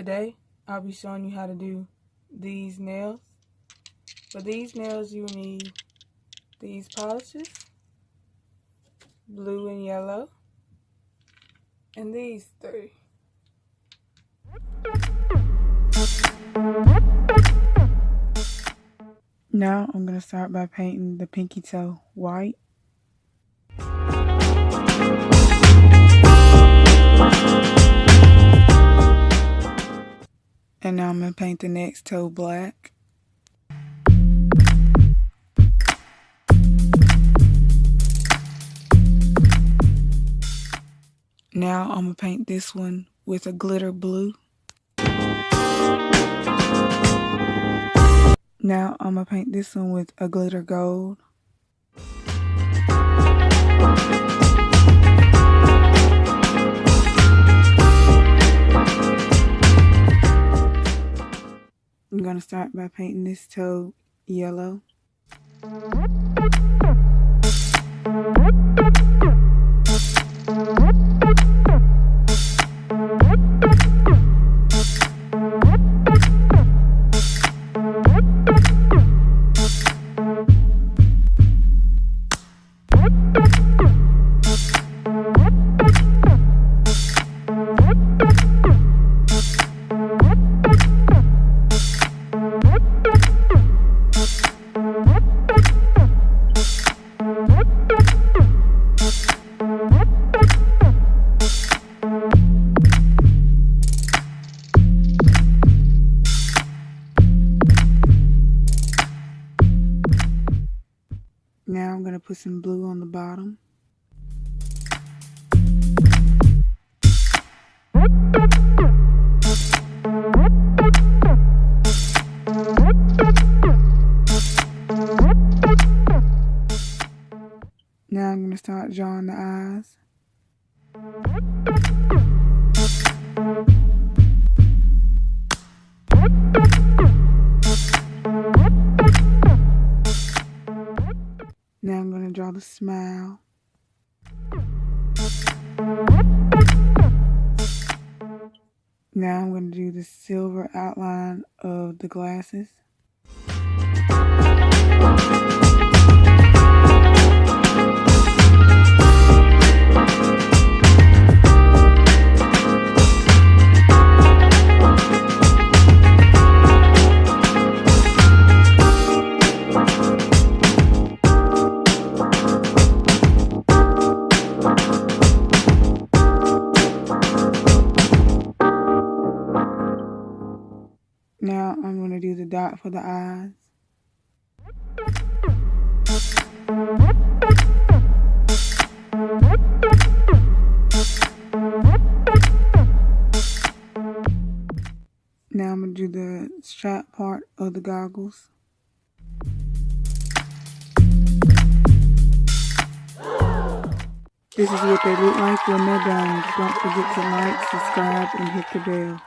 Today, I'll be showing you how to do these nails. For these nails, you need these polishes, blue and yellow, and these three. Now, I'm going to start by painting the pinky toe white. And now I'm going to paint the next toe black. Now I'm going to paint this one with a glitter blue. Now I'm going to paint this one with a glitter gold. I'm going to start by painting this toe yellow. Now I'm going to put some blue on the bottom. Now I'm going to start drawing the eyes. Now I'm going to draw the smile. Now I'm going to do the silver outline of the glasses. Now I'm going to do the dot for the eyes. Now I'm going to do the strap part of the goggles. This is what they look like when they're done. Don't forget to like, subscribe, and hit the bell.